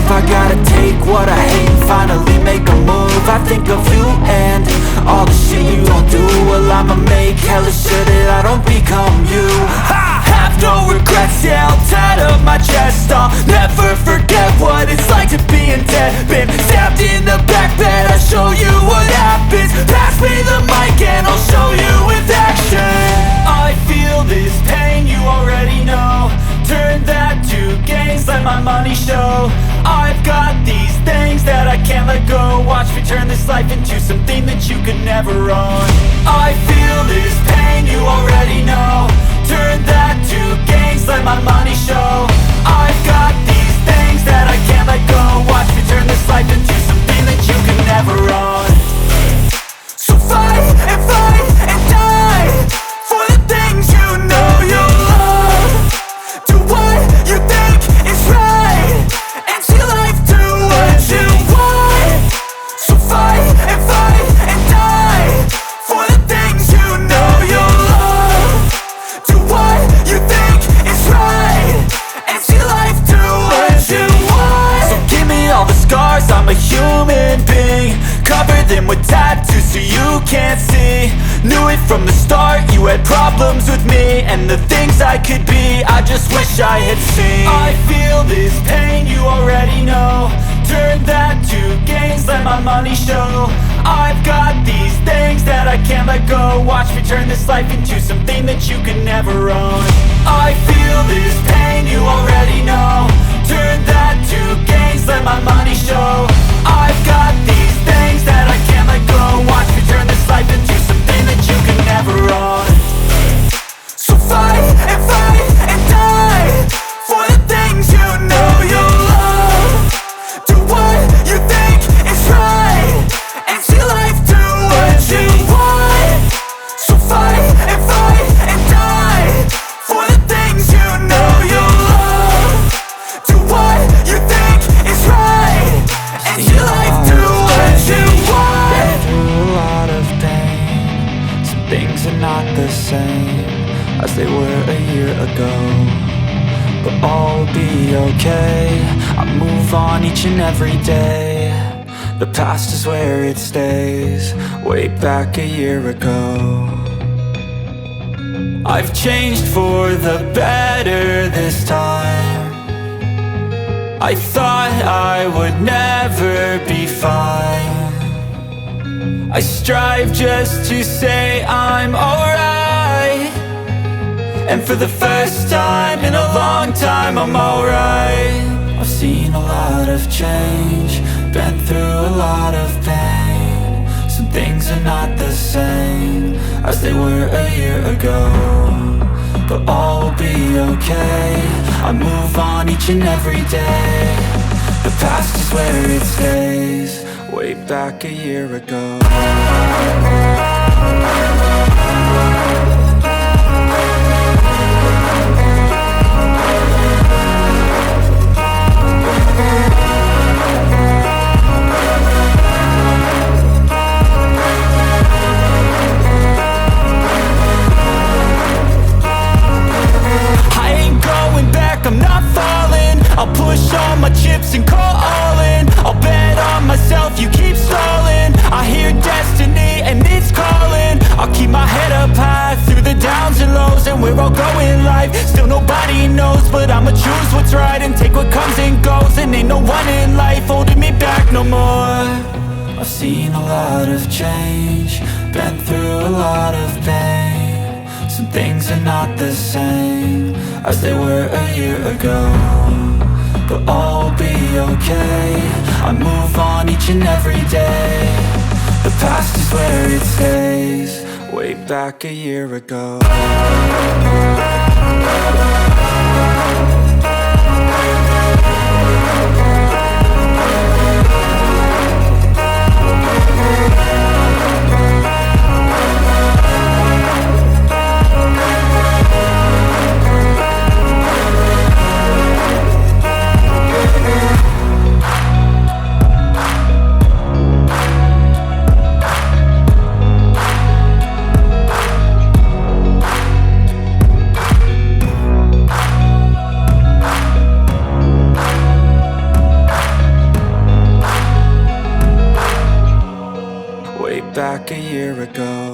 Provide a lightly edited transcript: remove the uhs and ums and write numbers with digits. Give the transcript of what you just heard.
I gotta take what I hate and finally make a move. I think of you and all the shit you don't do. Well, I'ma make hella sure that I don't become you. I have no regrets, yeah, I'll tie up my chest. I'll never forget what it's like to be in debt. Been stabbed in the back bed, I'll show you what happens. Pass me the mic and I'll show you with action. I feel this pain, you already know. Turn that to gains, let my money show. I've got these things that I can't let go. Watch me turn this life into something that you could never own. I feel this pain, you already know. Turn that to gains, let my money show. I've got these things that I can't let go. Watch me turn this life into something that you could never own. So fight and die for the things you know you love. Do what you think is right and see life do what you want. So fight and die for the things you know you love. Do what you think is right and see life do what you want. So give me all the scars, I'm a human being. Cover them with tattoos so you can't see. Knew it from the start, you had problems with me and the things I could be, I just wish I had seen. I feel this pain, you already know. Turn that to gains, let my money show. I've got these things that I can't let go. Watch me turn this life into something that you could never own. I feel this pain, you already know. Turn that to gains, let my money show. I've got these things that I can't let go. Watch me turn this life into something that you could never own. So fight and die for the things you know you love. Do what you think is right and see life do what you want. So fight and die for the things you know you love. Do what you think is right and see life do what you want. Through a lot of pain, some things are not the same as they were a year ago, but all will be okay. I move on each and every day. The past is where it stays, way back a year ago. I've changed for the better this time. I thought I would never be fine. I strive just to say I'm alright, and for the first time in a long time I'm alright. I've seen a lot of change, been through a lot of pain. Some things are not the same as they were a year ago, but all will be okay. I move on each and every day. The past is where it stays, way back a year ago. I'm not falling, I'll push all my chips and call all in. I'll bet on myself, you keep stalling. I hear destiny and it's calling. I'll keep my head up high through the downs and lows, and we're all going life. Still nobody knows, but I'ma choose what's right and take what comes and goes. And ain't no one in life holding me back no more. I've seen a lot of change, been through a lot of pain. Some things are not the same as they were a year ago, but all will be okay. I move on each and every day. The past is where it stays, way back a year ago. back a year ago.